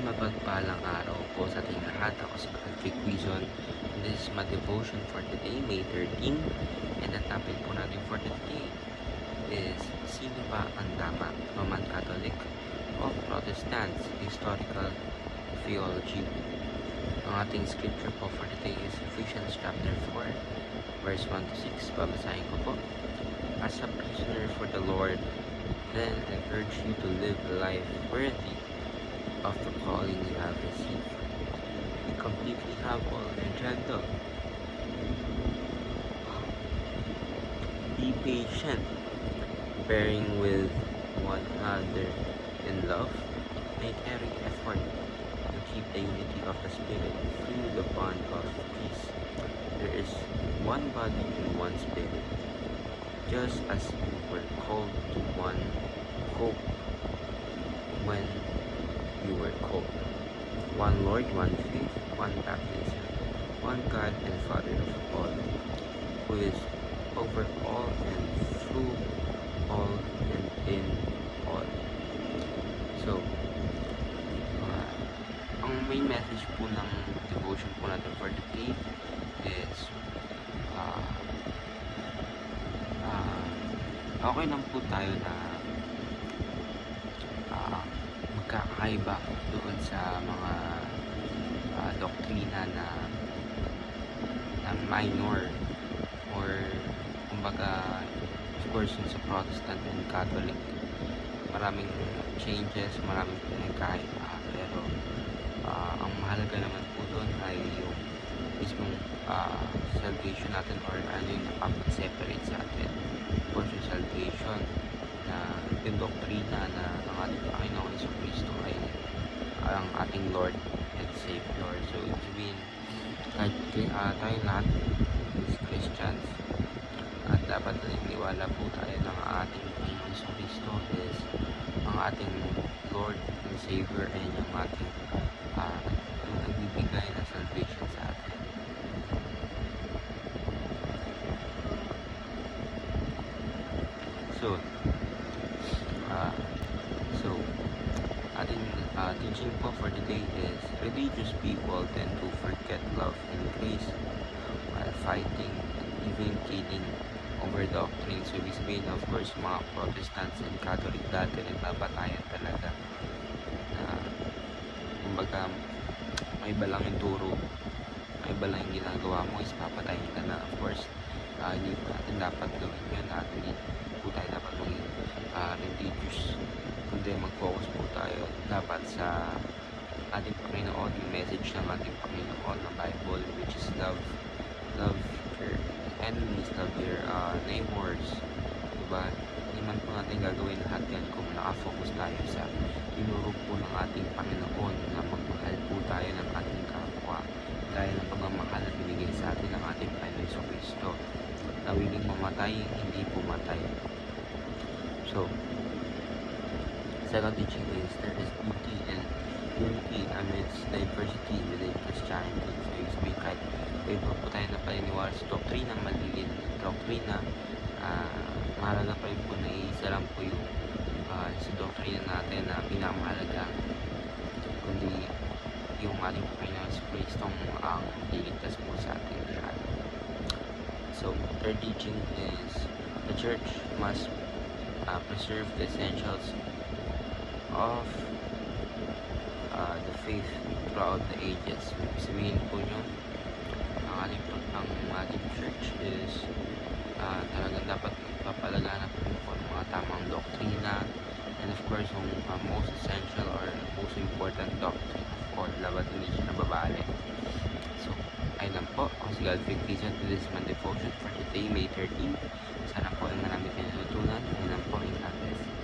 Mapagpalang araw po sa ating lahat. Ako si Patrick Quizon. And this is my devotion for today, May 13. And the topic po natin for today is sino ba ang tama? Roman Catholic o Protestants? Historical Theology. Ang ating scripture po for today is Ephesians chapter 4, verse 1 to 6. Babasahin ko po. As a prisoner for the Lord, then I urge you to live a life worthy of the calling you have received. Be completely humble and gentle. Be patient, bearing with one another in love. Make every effort to keep the unity of the Spirit through the bond of peace. There is one body and one Spirit, just as you were called to one hope when you were called. One Lord, one faith, one baptism, one God and Father of all, who is over all and through all and in all. So, ang main message po ng devotion po natin for today is okay lang po tayo na magkakaiba doon sa mga doktrina na minor or kumbaga of course sa Protestant and Catholic maraming changes, maraming pinagkaiba, pero ang mahalaga naman po doon ay yung mismong salvation natin or ano yung napapag-separate sa atin. Of course yung salvation na yung doktrina na ang ating Panginoong Jesucristo ay ang ating Lord and Savior. So ibig sabihin kahit tayong lahat is Christians at dapat naniniwala po tayo ng ating Panginoong Jesucristo is ang ating Lord and Savior and yung ating yung nagbibigay ng salvation sa atin. So ating teaching po for today is religious people tend to forget love and grace while fighting and even killing over doctrine. So ibig sabihin, of course, mga Protestants and Catholic dati nagbabatayan talaga na kumbaga may iba lang yung turo, may iba lang yung ginagawa mo is papatayin ka na. Of course, hindi natin dapat gawin yun at hindi po tayo dapat maging religious, kundi mag-focus po tayo dapat sa ating Panginoon, yung message ng ating Panginoon ng Bible, which is love your enemies, love your neighbors, diba? Hindi man po natin gagawin lahat yan kung nakafocus tayo sa tinuro po ng ating Panginoon na magmahal po tayo ng ating kapwa dahil ang pagmamahal na binigay sa atin ng ating Panginoon Jesucristo na willing mamatay, hindi pumatay. So, second teaching is there is beauty and unity amidst diversity within Christianity. So, ibig sabihin kahit iba po tayo na paniniwala sa doktrina, malilin doktrina, mahalaga pa rin po na isa lang po yung sa doktrina natin na pinakamahalaga, kundi yung ating Panginoon sa Kristong ang liligtas po sa ating lahat. So, third teaching is the church must preserve the essentials of the faith throughout the ages. Sabihin po nyo, ang ating church is talagang dapat papalaganap po ng mga tamang doktrina and of course yung most essential or most important doctrine of all, dapat hindi siya nababali. So, ayun lang po. Ako si Godfrey Quizon. This is my devotion for today, May 13. Sana po ay marami kayo natutunan. Ayun lang po. God bless.